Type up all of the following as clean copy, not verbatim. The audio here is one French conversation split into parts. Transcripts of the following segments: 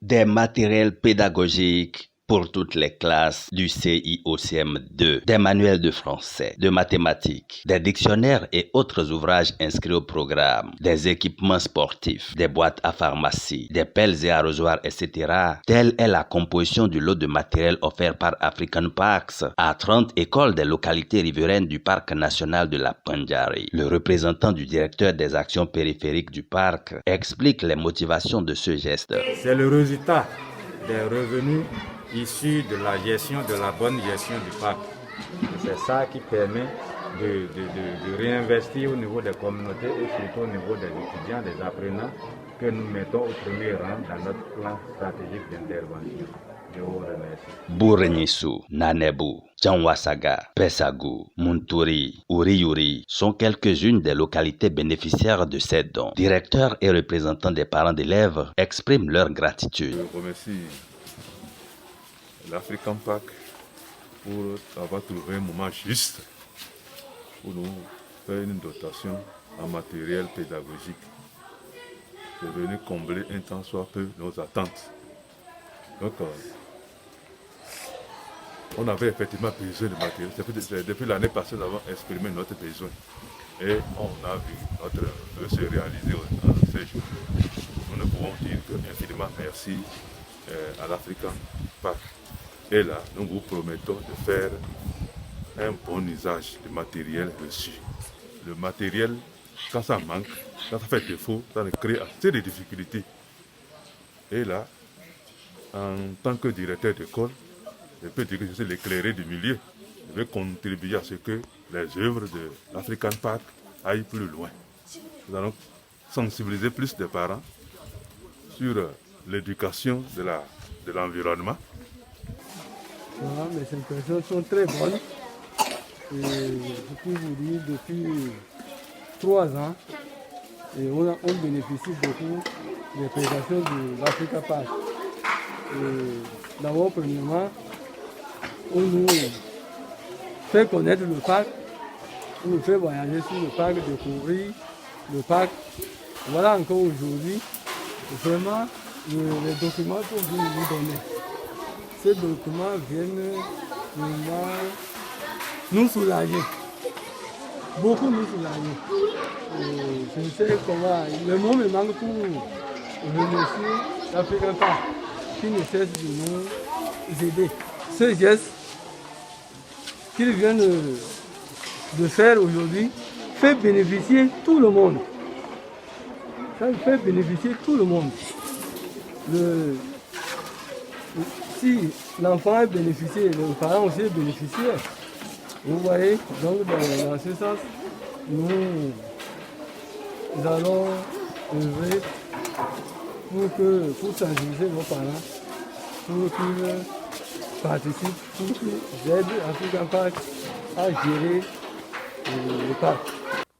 Des matériels pédagogiques pour toutes les classes du CIOCM2, des manuels de français, de mathématiques, des dictionnaires et autres ouvrages inscrits au programme, des équipements sportifs, des boîtes à pharmacie, des pelles et arrosoirs, etc. Telle est la composition du lot de matériel offert par African Parks à 30 écoles des localités riveraines du parc national de la Pandjari. Le représentant du directeur des actions périphériques du parc explique les motivations de ce geste. C'est le résultat des revenus issus de la gestion, de la bonne gestion du parc. C'est ça qui permet de réinvestir au niveau des communautés et surtout au niveau des étudiants, des apprenants que nous mettons au premier rang dans notre plan stratégique d'intervention. Je vous remercie. Bourenisu, Nanebu, Djanwasaga, Pesagu, Munturi, Uriyuri sont quelques-unes des localités bénéficiaires de ces dons. Directeurs et représentants des parents d'élèves expriment leur gratitude. Je remercie l'African Park pour avoir trouvé un moment juste pour nous faire une dotation en matériel pédagogique. C'est venu combler un tant soit peu nos attentes. Donc, on avait effectivement besoin de matériel. Depuis l'année passée, nous avons exprimé notre besoin. Et on a vu notre vœu se réaliser en ces jours. Nous ne pouvons dire que infiniment merci à l'African Park. Et là, nous vous promettons de faire un bon usage du matériel reçu. Le matériel, quand ça manque, quand ça fait défaut, ça crée assez de difficultés. Et là, en tant que directeur d'école, je peux dire que je suis l'éclairé du milieu. Je vais contribuer à ce que les œuvres de l'African Park aillent plus loin. Nous allons sensibiliser plus de parents sur l'éducation de l'environnement. Voilà, mes impressions sont très bonnes. Et je peux vous dire, depuis 3 ans, et on bénéficie beaucoup des prestations de l'Africa Park. D'abord, premièrement, on nous fait connaître le parc, on nous fait voyager sur le parc, découvrir le parc. Voilà encore aujourd'hui, vraiment, les documents qu'on veut nous donner. Ces documents viennent vraiment nous soulager, beaucoup nous soulager. Je ne sais comment, le mot me manque pour remercier l'African Park qui ne cesse de nous aider. Ce geste qu'ils viennent de faire aujourd'hui fait bénéficier tout le monde. Ça fait bénéficier tout le monde. Si l'enfant est bénéficié, le parent aussi est bénéficiaire. Vous voyez, donc dans ce sens, nous allons œuvrer pour sensibiliser nos parents, pour qu'ils participent, pour qu'ils aident African Park à gérer le parc.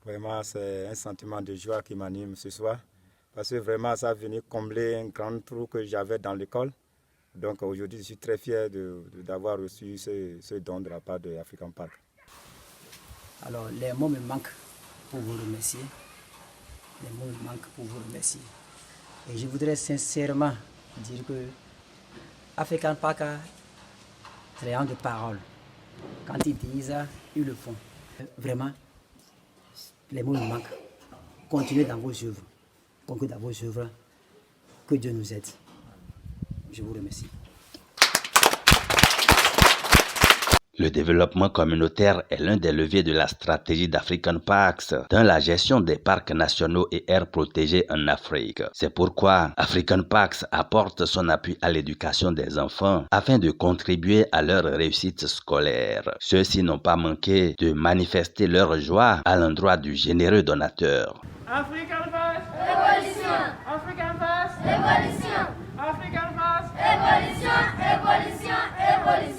Vraiment, c'est un sentiment de joie qui m'anime ce soir, parce que vraiment, ça venait combler un grand trou que j'avais dans l'école. Donc aujourd'hui, je suis très fier d'avoir reçu ce don de la part de African Park. Alors, les mots me manquent pour vous remercier. Les mots me manquent pour vous remercier. Et je voudrais sincèrement dire que African Park a rien de parole. Quand ils disent, ils le font. Vraiment, les mots me manquent. Continuez dans vos œuvres. Continuez dans vos œuvres. Que Dieu nous aide. Je vous remercie. Le développement communautaire est l'un des leviers de la stratégie d'African Parks dans la gestion des parcs nationaux et aires protégées en Afrique. C'est pourquoi African Parks apporte son appui à l'éducation des enfants afin de contribuer à leur réussite scolaire. Ceux-ci n'ont pas manqué de manifester leur joie à l'endroit du généreux donateur. African Parks, évolution! African Parks, évolution! African Parks, évolution, évolution, évolution!